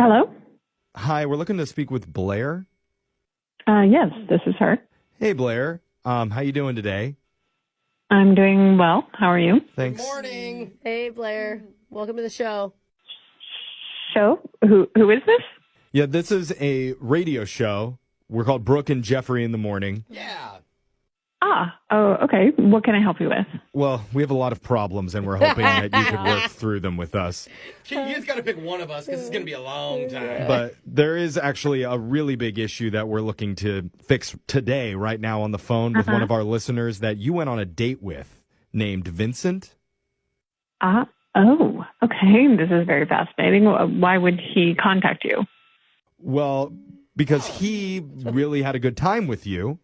Hello? Hi, we're looking to speak with Blair. Yes, this is her. Hey, Blair. How you doing today? I'm doing well. How are you? Thanks. Good morning. Hey, Blair. Welcome to the show. Show? Who is this? Yeah, this is a radio show. We're called Brooke and Jeffrey in the Morning. Yeah. Oh, okay. What can I help you with? Well, we have a lot of problems, and we're hoping that you could work through them with us. You just got to pick one of us because it's going to be a long time. But there is actually a really big issue that we're looking to fix today, right now on the phone with one of our listeners that you went on a date with named Vincent. Oh, okay. This is very fascinating. Why would he contact you? Well, because he really had a good time with you.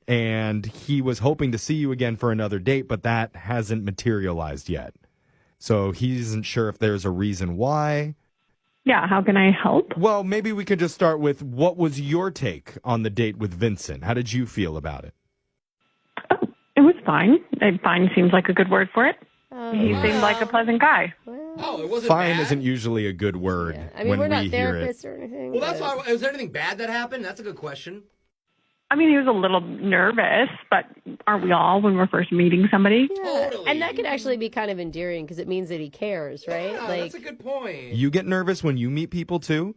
And he was hoping to see you again for another date, but that hasn't materialized yet. So he isn't sure if there's a reason why. Yeah, how can I help? Well, maybe we could just start with what was your take on the date with Vincent? How did you feel about it? Oh, it was fine. Fine seems like a good word for it. He seemed like a pleasant guy. Oh, it wasn't Fine bad? isn't usually a good word I mean, when we're we not hear it. therapists or anything. Well, that's but- why. Was there anything bad that happened? That's a good question. I mean, he was a little nervous, but aren't we all when we're first meeting somebody? Yeah. Totally. And that could actually be kind of endearing because it means that he cares, right? Yeah, that's a good point. You get nervous when you meet people too?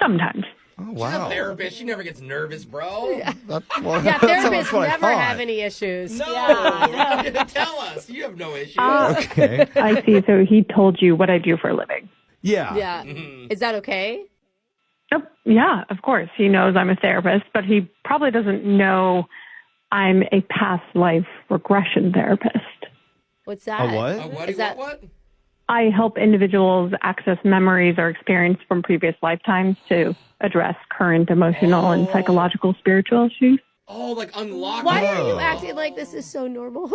Sometimes. Oh, She's a wow. therapist. She never gets nervous, bro. yeah, That's therapists what I never thought. have any issues. No. Yeah. Tell us. You have no issues. Okay. I see. So he told you what I do for a living. Yeah. Yeah. Is that okay? Oh, yeah, of course. He knows I'm a therapist, but he probably doesn't know I'm a past life regression therapist. What's that? A what? What? Is that- What? I help individuals access memories or experience from previous lifetimes to address current emotional and psychological spiritual issues. Oh, like unlock. Why are you Oh. acting like this is so normal?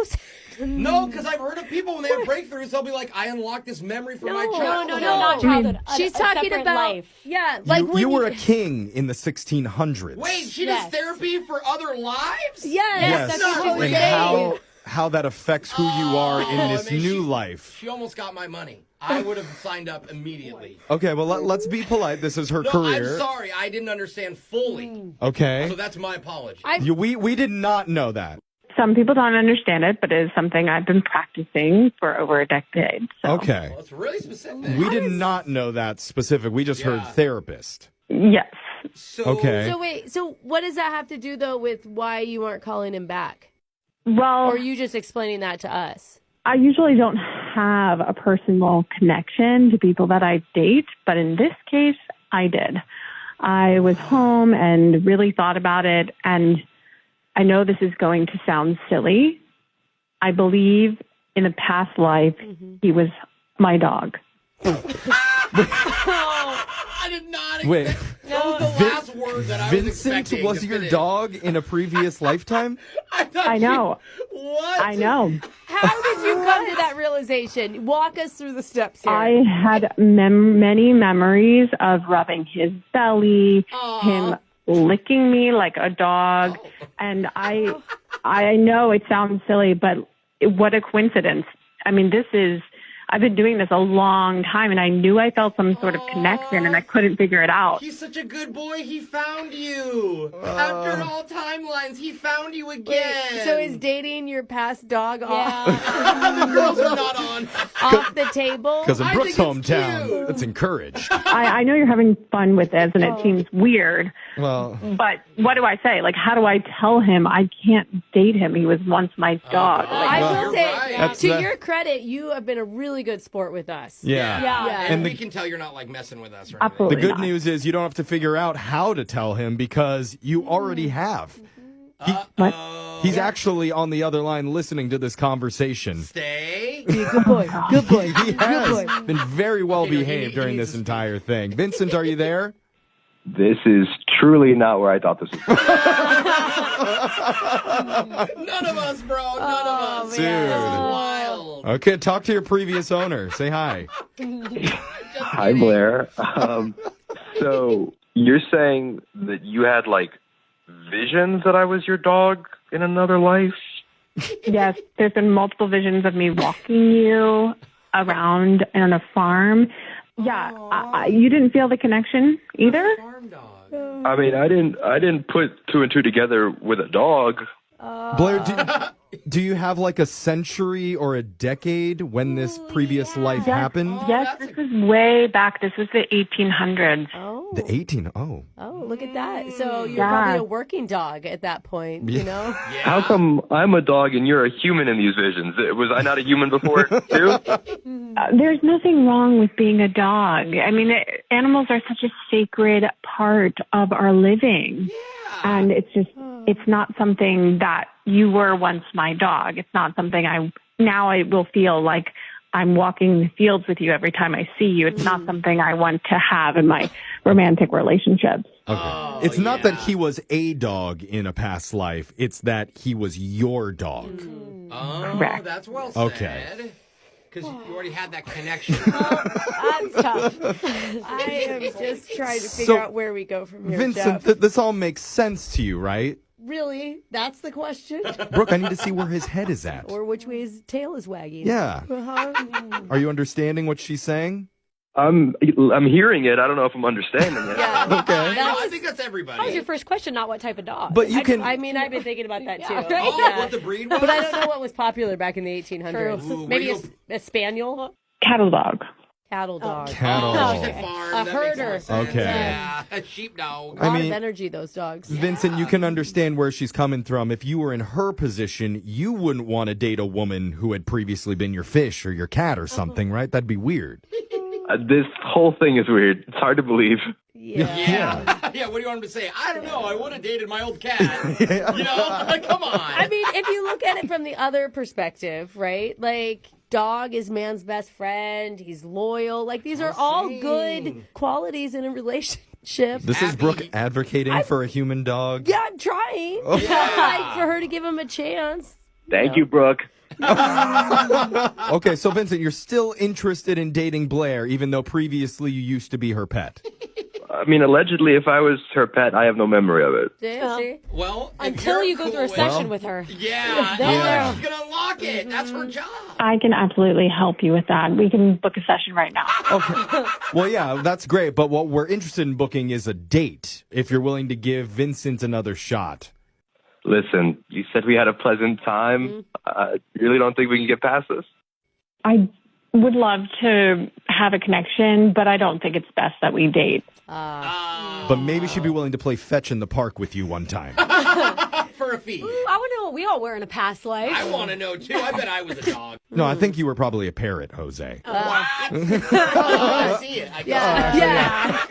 No, because I've heard of people when they have breakthroughs, they'll be like, "I unlocked this memory from my No, childhood." no, not childhood. She's a talking separate about life. Yeah, like You, when you were a king in the 1600s. Wait, she Yes. does therapy for other lives? Yes, Yes, that's not what she was and saying. how that affects who you are in Oh, this I mean, new she- life. She almost got my money. I would have signed up immediately. Okay, well, let's be polite. This is her No, career. I'm sorry. I didn't understand fully. Okay. So that's my apology. We did not know that. Some people don't understand it, but it is something I've been practicing for over a decade. So. Okay. Well, it's really specific. We did not know that specific. We just heard Yeah. therapist. Yes. So, Okay. So wait, so what does that have to do though with why you aren't calling him back? Well, Or are you just explaining that to us? I usually don't have a personal connection to people that I date, but in this case, I did. I was home and really thought about it, and I know this is going to sound silly. I believe in a past life, he was my dog. I did not. Wait, That was the last word that I was Vincent expecting was to your finish. dog in a previous lifetime? I know. What? I know. How did you come to that realization? Walk us through the steps here. I had many memories of rubbing his belly, him licking me like a dog, and I know it sounds silly, but what a coincidence. I mean, I've been doing this a long time, and I knew I felt some sort of connection, and I couldn't figure it out. He's such a good boy. He found you. After all timelines, he found you again. So is dating your past dog off, the girls are not on. off the table? Because in I Brooks' think it's hometown, cute. it's encouraged. I know you're having fun with this, and it seems weird, Well, but what do I say? Like, how do I tell him I can't date him? He was once my dog. I Well, will you're say, right. That's to the- your credit, you have been a really good sport with us. yeah. Yeah. And And we the- can tell you're not like messing with us or anything. The Absolutely good not. news is you don't have to figure out how to tell him because you already have. He's actually on the other line listening to this conversation. Stay. Good boy. Good boy. He has been very well Okay, no, he behaved needs during to this speak. entire thing. Vincent, are you there? This is truly not where I thought this was going. None of us, bro. None of us. Dude. This is wild. Okay, talk to your previous owner. Say hi. Hi, Blair. So you're saying that you had like visions that I was your dog in another life? Yes, there's been multiple visions of me walking you around on a farm. Yeah, you didn't feel the connection either? Farm dog. I mean, I didn't put two and two together with a dog. Blair, do you have like a century or a decade when this previous life happened? Yes, this is way back. This was the 1800s. Oh. The 18. Oh. Oh, look at that. So you're Yeah. probably a working dog at that point, you know? Yeah. How come I'm a dog and you're a human in these visions? Was I not a human before, too? There's nothing wrong with being a dog. I mean, animals are such a sacred part of our living. And it's not something that you were once my dog. It's not something I will feel like I'm walking the fields with you every time I see you. It's not something I want to have in my romantic relationships. Okay. It's not that he was a dog in a past life. It's that he was your dog. Oh, Correct. that's well said. Okay. Because you already had that connection. That's tough. I am just trying to figure out where we go from here, Vincent, Jeff. this all makes sense to you, right? Really? That's the question? Brooke, I need to see where his head is at. Or which way his tail is wagging? Yeah. Uh-huh. Are you understanding what she's saying? I'm hearing it. I don't know if I'm understanding it. Yeah. Okay. I think that's everybody. That was your first question, not what type of dog. But you can. I mean, I've been thinking about that too. Yeah, right? Oh, Yeah. what the breed was? But I don't know what was popular back in the 1800s. Ooh, Maybe what do a spaniel? Cattle dog. Cattle dog. Cattle. Oh, she said Okay. farm. A That makes herder. more sense. Okay. Yeah, a sheepdog. A lot I mean- of energy, those dogs. Vincent, you can understand where she's coming from. If you were in her position, you wouldn't want to date a woman who had previously been your fish or your cat or something, right? That'd be weird. This whole thing is weird. It's hard to believe. Yeah. Yeah. Yeah, what do you want him to say? I don't know. I would have dated my old cat. You know? Come on. I mean, if you look at it from the other perspective, right? Like, dog is man's best friend. He's loyal. Like, these are all good qualities in a relationship. This is Brooke advocating for a human dog. Yeah, I'm trying. Yeah. Like, for her to give him a chance. Thank you, Brooke. Okay, so Vincent, you're still interested in dating Blair, even though previously you used to be her pet. I mean, allegedly, if I was her pet, I have no memory of it. See? Well, if Until you're you go through a cool session with- with her. Yeah, Yeah. she's going to unlock it. That's her job. I can absolutely help you with that. We can book a session right now. Okay. Well, yeah, that's great. But what we're interested in booking is a date, if you're willing to give Vincent another shot. Listen, you said we had a pleasant time. You really don't think we can get past this? I would love to have a connection, but I don't think it's best that we date. But maybe she'd be willing to play fetch in the park with you one time. For a fee. I want to know what we all were in a past life. I want to know, too. I bet I was a dog. No, I think you were probably a parrot, Jose. What? Oh, I see it. I guess. Yeah.